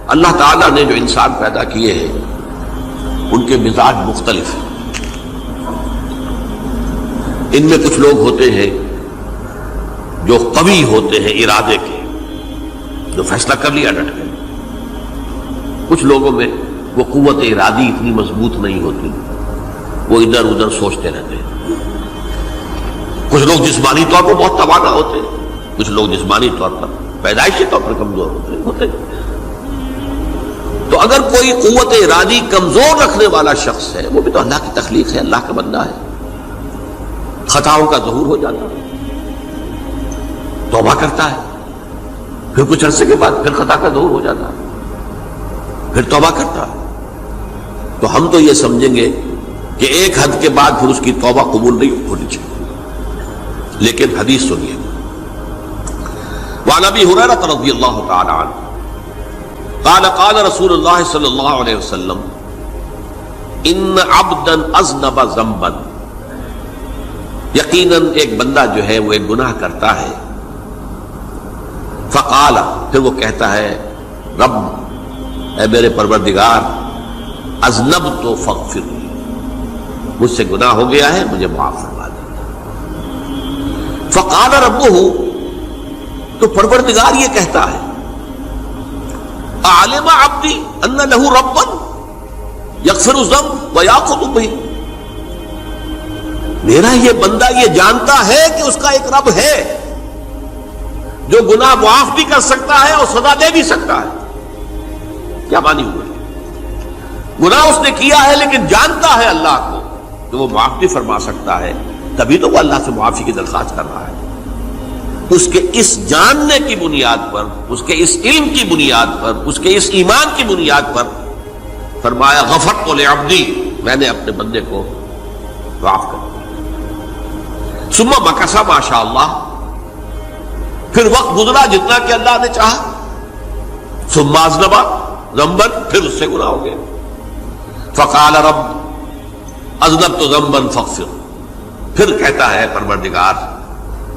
اللہ تعالیٰ نے جو انسان پیدا کیے ہیں ان کے مزاج مختلف ہیں. ان میں کچھ لوگ ہوتے ہیں جو قوی ہوتے ہیں ارادے کے، جو فیصلہ کر لیا ڈٹ گئے. کچھ لوگوں میں وہ قوت ارادی اتنی مضبوط نہیں ہوتی، وہ ادھر ادھر سوچتے رہتے ہیں. کچھ لوگ جسمانی طور پر بہت توانا ہوتے ہیں، کچھ لوگ جسمانی طور پر پیدائشی طور پر کمزور ہوتے ہیں. تو اگر کوئی قوت ارادی کمزور رکھنے والا شخص ہے، وہ بھی تو اللہ کی تخلیق ہے، اللہ کا بندہ ہے، خطاؤں کا ظہور ہو جاتا ہے، توبہ کرتا ہے، پھر کچھ عرصے کے بعد پھر خطا کا ظہور ہو جاتا ہے، پھر توبہ کرتا ہے. تو ہم تو یہ سمجھیں گے کہ ایک حد کے بعد پھر اس کی توبہ قبول نہیں ہونی چاہیے. لیکن حدیث سنیے. وعن ابی ہریرہ رضی اللہ تعالی عنہ قال قال رسول اللہ صلی اللہ علیہ وسلم ان عبدا اذنب ذنبا، یقیناً ایک بندہ جو ہے وہ ایک گناہ کرتا ہے. فقال، پھر وہ کہتا ہے رب، اے میرے پروردگار، اذنبت فاغفر لی، مجھ سے گناہ ہو گیا ہے، مجھے معاف فرما دے. فقال ربہ، تو پروردگار یہ کہتا ہے اعلم عبدی ان لہ ربا یغفر الذنب ویأخذ بہ، میرا یہ بندہ یہ جانتا ہے کہ اس کا ایک رب ہے جو گناہ معاف بھی کر سکتا ہے اور سزا دے بھی سکتا ہے. کیا معنی ہوئے؟ گناہ اس نے کیا ہے لیکن جانتا ہے اللہ کو کہ وہ معاف بھی فرما سکتا ہے، تبھی تو وہ اللہ سے معافی کی درخواست کر رہا ہے. اس کے اس جاننے کی بنیاد پر، اس کے اس علم کی بنیاد پر، اس کے اس ایمان کی بنیاد پر فرمایا غفرت لعبدی، میں نے اپنے بندے کو معاف کر دیا. ثم مکث ما شاء اللہ، پھر وقت گزرا جتنا کہ اللہ نے چاہا. ثم اذنب ذنبا، پھر اس سے گناہ ہو گیا. فقال رب اذنبت ذنبا فاغفر، پھر کہتا ہے پروردگار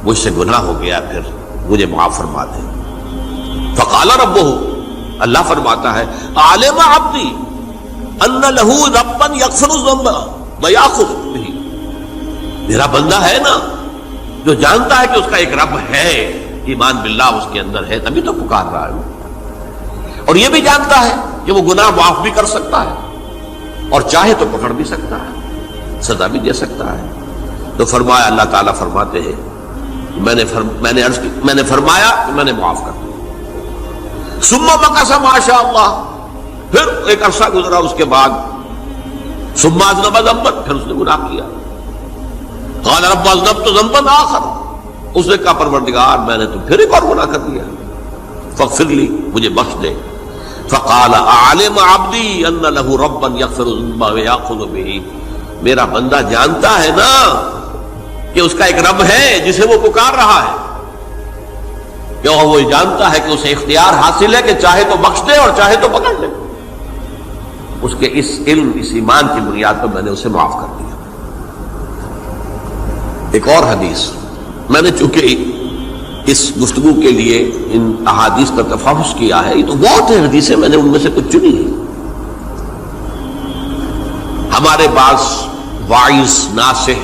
مجھ سے گناہ ہو گیا، پھر مجھے معاف فرما دے. فقال ربہ، اللہ فرماتا ہے عالم عبدی ان لہ ربا یغفر الذنب ویأخذ بہ، میرا بندہ ہے نا جو جانتا ہے کہ اس کا ایک رب ہے، ایمان باللہ اس کے اندر ہے، تبھی تو پکار رہا ہے. اور یہ بھی جانتا ہے کہ وہ گناہ معاف بھی کر سکتا ہے اور چاہے تو پکڑ بھی سکتا ہے، سزا بھی دے سکتا ہے. تو فرمایا، اللہ تعالیٰ فرماتے ہیں میں نے فرمایا کہ میں نے معاف کر دیا. ثم مکث ما شاء اللہ، پھر ایک عرصہ گزرا اس کے بعد. ثم اذنب ذنبا، پھر اس نے گناہ کیا. قال رب اذنبت ذنبا آخر، اس نے کہا پروردگار میں نے تو پھر ایک اور گناہ کر دیا، فاغفر لی، مجھے بخش دے. فقال اعلم عبدی ان لہ ربا یغفر الذنب ویأخذ بہ، میرا بندہ جانتا ہے نا کہ اس کا ایک رب ہے جسے وہ پکار رہا ہے، کہ وہ جانتا ہے کہ اسے اختیار حاصل ہے کہ چاہے تو بخش دے اور چاہے تو پکڑ لے. اس کے اس علم، اس ایمان کی بنیاد پر میں نے اسے معاف کر دیا. ایک اور حدیث، میں نے چونکہ اس گفتگو کے لیے ان احادیث کا تفحص کیا ہے، یہ تو بہت ہیں حدیثیں، میں نے ان میں سے کچھ چنی ہیں. ہمارے بعض واعظ ناصح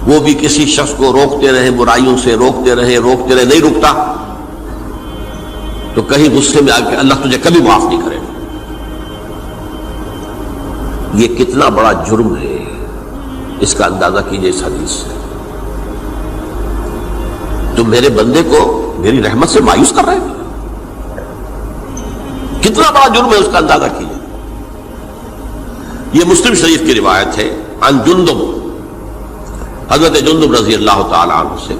وہ بھی کسی شخص کو روکتے رہے، برائیوں سے روکتے رہے، نہیں رکتا تو کہیں غصے میں آ کے اللہ تجھے کبھی معاف نہیں کرے. یہ کتنا بڑا جرم ہے، اس کا اندازہ کیجئے اس حدیث سے. تم میرے بندے کو میری رحمت سے مایوس کر رہے ہیں، کتنا بڑا جرم ہے، اس کا اندازہ کیجئے. یہ مسلم شریف کی روایت ہے عن جندب، حضرت جندب رضی اللہ تعالی عنہ سے،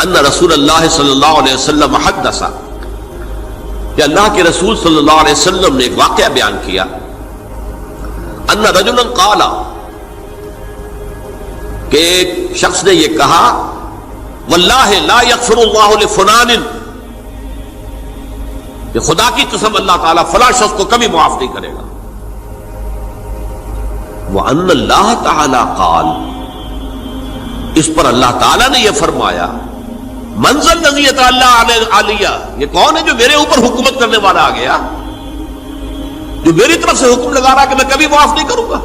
ان رسول اللہ صلی اللہ علیہ وسلم حدث، کہ اللہ کے رسول صلی اللہ علیہ وسلم نے ایک واقعہ بیان کیا. ان رجلا قال، کہ ایک شخص نے یہ کہا واللہ لا یغفر اللہ لفلان، کہ خدا کی قسم اللہ تعالیٰ فلاں شخص کو کبھی معاف نہیں کرے گا. وَأَنَّ اللَّهَ تَعَالَى قَالَ، اس پر اللہ تعالیٰ نے یہ فرمایا منزل نزیت اللہ علیہ، یہ کون ہے جو میرے اوپر حکومت کرنے والا آ گیا، جو میری طرف سے حکم لگا رہا کہ میں کبھی معاف نہیں کروں گا؟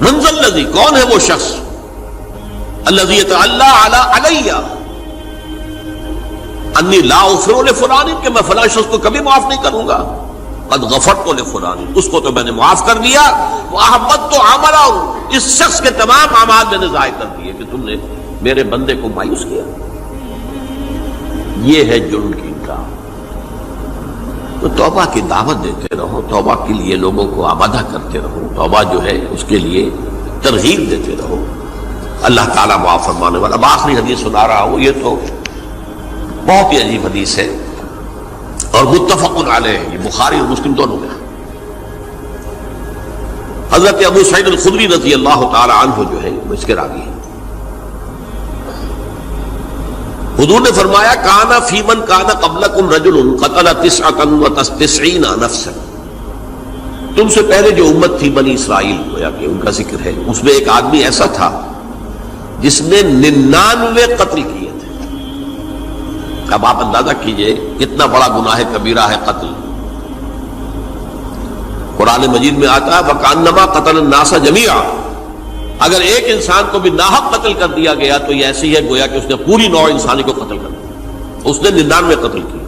منزل نزی، کون ہے وہ شخص؟ الذی اللہ علیہ انی لا اغفر لفلان، کہ میں فلاں شخص کو کبھی معاف نہیں کروں گا، قد غفرت لفلان، اس کو تو میں نے معاف کر دیا، واحبطت عملہ، اس شخص کے تمام اعمال میں نے ضائع کر دیے کہ تم نے میرے بندے کو مایوس کیا۔ یہ ہے جرم کی انکار۔ تو توبہ کی دعوت دیتے رہو، توبہ کے لیے لوگوں کو آمادہ کرتے رہو، توبہ جو ہے اس کے لیے ترغیب دیتے رہو، اللہ تعالیٰ معاف فرمانے والا۔ اب آخری حدیث سنا رہا ہوں، یہ تو بہت ہی عجیب حدیث ہے اور متفق علیہ، یہ بخاری اور مسلم دونوں میں۔ حضرت ابو سعید الخدری رضی اللہ تعالی عنہ جو ہے وہ اس کے راوی ہیں۔ حضور نے فرمایا کانا فی من کانا قبلکم رجل قتل 99 نفسا، تم سے پہلے جو امت تھی بنی اسرائیل، گویا کہ ان کا ذکر ہے، اس میں ایک آدمی ایسا تھا جس نے 99 قتل کیے تھے۔ اب آپ اندازہ کیجئے کتنا بڑا گناہ کبیرہ ہے قتل۔ قرآن مجید میں آتا ہے وَكَأَنَّمَا قَتَلَ النَّاسَ جَمِيعًا، اگر ایک انسان کو بھی ناحق قتل کر دیا گیا تو یہ ایسی ہے گویا کہ اس نے پوری نوع انسانی کو قتل کر دیا، اس نے 99 قتل کی۔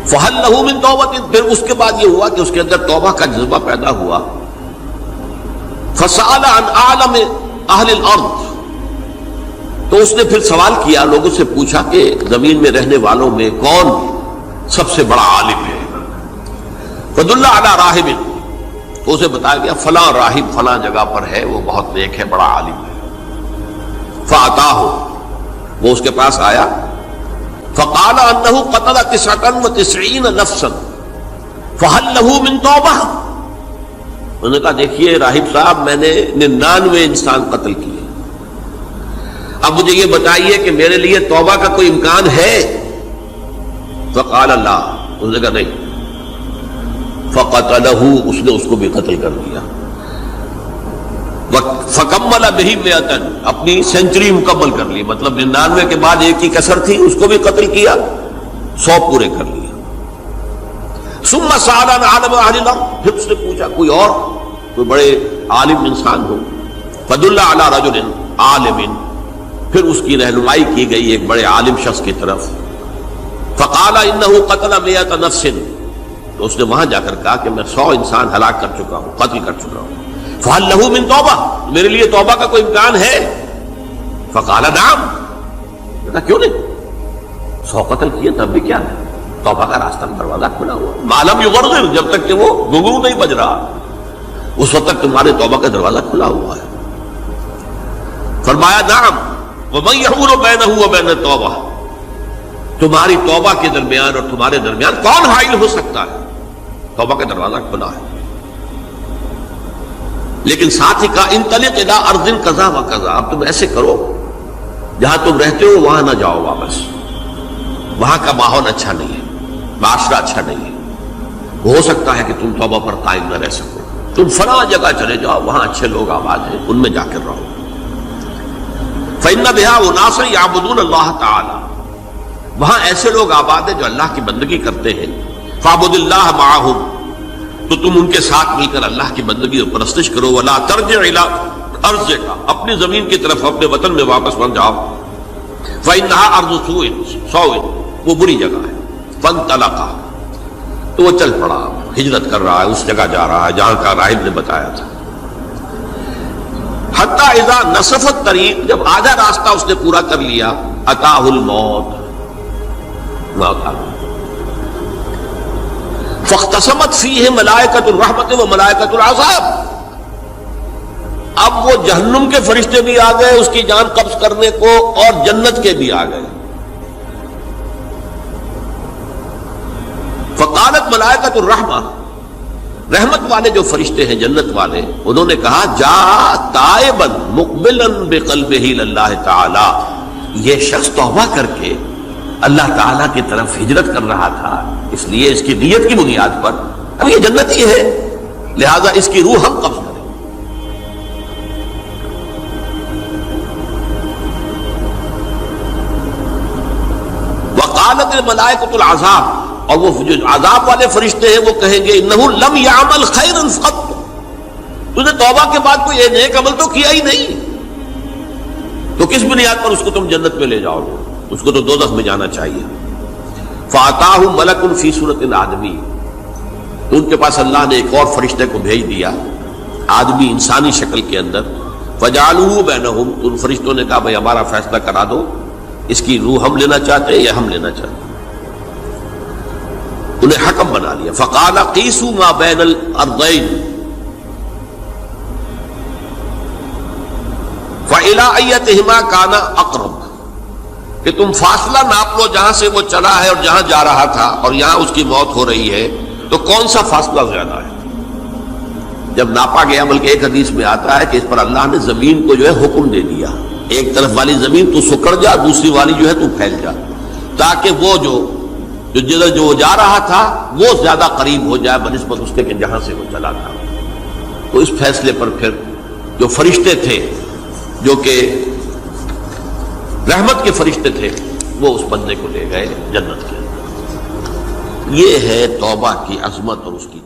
فَهَلْ لَهُ مِن تَوْبَةٍ، پھر اس کے بعد یہ ہوا کہ اس کے اندر توبہ کا جذبہ پیدا ہوا۔ فَسَأَلَ عَنْ أَعْلَمِ أَهْلِ الْأَرْضِ، تو اس نے پھر سوال کیا، لوگوں سے پوچھا کہ زمین میں رہنے والوں میں کون سب سے بڑا عالم ہے؟ فَدُلَّ عَلَى رَاهِبٍ، تو اسے بتایا گیا فلاں راہب فلاں جگہ پر ہے، وہ بہت نیک ہے، بڑا عالم ہے۔ فَأَتَاهُ، وہ اس کے پاس آیا، فَقَالَ أَنَّهُ قَتَلَ 99 نَفْسًا فَهَلْ لَهُ مِن تَوْبَةٍ، انہوں نے کہا دیکھیے راہب صاحب، میں نے 99 انسان قتل کیے، اب مجھے یہ بتائیے کہ میرے لیے توبہ کا کوئی امکان ہے؟ فَقَالَ لَا، انہوں نے کہا نہیں۔ فَقَتَلَهُ، اس نے اس کو بھی قتل کر دیا۔ فَكَمَّلَ بِهِ 100، اپنی سینچری مکمل کر لی، مطلب 99 کے بعد ایک کی کسر تھی، اس کو بھی قتل کیا، 100 پورے کر لیا۔ ثُمَّ سَأَلَ عَنْ عَالِمِ أَهْلِ الْأَرْضِ، پھر اس نے پوچھا کوئی اور کوئی بڑے عالم انسان ہو۔ فَدُلَّ عَلَى رَجُلٍ عَالِمٍ، پھر اس کی رہنمائی کی گئی ایک بڑے عالم شخص کی طرف۔ فَقَالَ إِنَّهُ قَتَلَ 100 نَفْسٍ، تو اس نے وہاں جا کر کہا کہ میں 100 انسان ہلاک کر چکا ہوں، قتل کر چکا ہوں۔ فَهَلْ لَهُ مِن تَوْبَةٍ، میرے لیے توبہ کا کوئی امکان ہے؟ فَقَالَ نَعَمْ، کہا کیوں نہیں، 100 قتل کیے تب بھی کیا ہے، توبہ کا راستہ دروازہ کھلا ہوا، مَا لَمْ يُغَرْغِرْ، جب تک کہ وہ گھنگرو نہیں بج رہا اس وقت تک تمہارے توبہ کا دروازہ کھلا ہوا ہے۔ فرمایا نعم، وَمَن يَحُولُ بَيْنَهُ وَبَيْنَ التَّوْبَةِ، تمہاری توبہ کے درمیان اور تمہارے درمیان کون حائل ہو سکتا ہے؟ توبہ کا دروازہ کھلا ہے۔ لیکن ساتھ ہی کہا انطلق الی ارض کذا و کذا، اب تم ایسے کرو جہاں تم رہتے ہو وہاں نہ جاؤ واپس، وہاں کا ماحول اچھا نہیں ہے، معاشرہ اچھا نہیں ہے، ہو سکتا ہے کہ تم توبہ پر قائم نہ رہ سکو، تم فلاں جگہ چلے جاؤ، وہاں اچھے لوگ آباد ہیں، ان میں جا کر رہو۔ فإن بها اناس یعبدون اللہ تعالی، وہاں ایسے لوگ آباد ہیں جو اللہ کی بندگی کرتے ہیں۔ فاعبد اللہ معہم، تو تم ان کے ساتھ مل کر اللہ کی بندگی اور پرستش کرو۔ ولا ترجع الی ارضک، اپنی زمین کی طرف اپنے وطن میں واپس بن جاؤ۔ فإنها ارض سوء، وہ بری جگہ ہے۔ فانطلقا، تو وہ چل پڑا، ہجرت کر رہا ہے، اس جگہ جا رہا ہے جہاں کا راہب نے بتایا تھا۔ حتی اذا نصف الطریق، جب آدھا راستہ اس نے پورا کر لیا، اتاہ الموت، موت آ گئی۔ فاختصمت فیہ ملائکۃ الرحمت و ملائکۃ العذاب، اب وہ جہنم کے فرشتے بھی آ گئے اس کی جان قبض کرنے کو، اور جنت کے بھی آ گئے۔ فقالت ملائکۃ الرحمہ، رحمت والے جو فرشتے ہیں جنت والے، انہوں نے کہا جا تائبا مقبلا بقلبہ اللہ تعالی، یہ شخص توبہ کر کے اللہ تعالیٰ کی طرف ہجرت کر رہا تھا، اس لیے اس کی نیت کی بنیاد پر اب یہ جنتی ہے، لہذا اس کی روح ہم قبض کریں۔ وقالت الملائکۃ العذاب، اور وہ جو عذاب والے فرشتے ہیں وہ کہیں گے انہ لم یعمل خیرا قط، تو نے توبہ کے بعد کوئی نیک عمل تو کیا ہی نہیں، تو کس بنیاد پر اس کو تم جنت میں لے جاؤ گے؟ اس کو تو دوزخ میں جانا چاہیے۔ فاتاہ ملک فی صورت آدمی، تو ان کے پاس اللہ نے ایک اور فرشتے کو بھیج دیا آدمی انسانی شکل کے اندر، فجعلوہ بینہم، تو ان فرشتوں نے کہا بھائی ہمارا فیصلہ کرا دو، اس کی روح ہم لینا چاہتے ہیں یا ہم لینا چاہتے ہیں، انہیں حکم بنا لیا۔ فقال قیسوا ما بین الارضین فإلی ایتہما کان اقرب، کہ تم فاصلہ ناپ لو جہاں سے وہ چلا ہے اور جہاں جا رہا تھا اور یہاں اس کی موت ہو رہی ہے، تو کون سا فاصلہ زیادہ ہے؟ جب ناپا گیا، بلکہ ایک حدیث میں آتا ہے کہ اس پر اللہ نے زمین کو جو ہے حکم دے دیا، ایک طرف والی زمین تو سکڑ جا، دوسری والی جو ہے تو پھیل جا، تاکہ وہ جو جدھر جو جا رہا تھا وہ زیادہ قریب ہو جائے بنسبت اس کے کہ جہاں سے وہ چلا تھا۔ تو اس فیصلے پر پھر جو فرشتے تھے جو کہ رحمت کے فرشتے تھے وہ اس بندے کو لے گئے جنت کے اندر۔ یہ ہے توبہ کی عظمت اور اس کی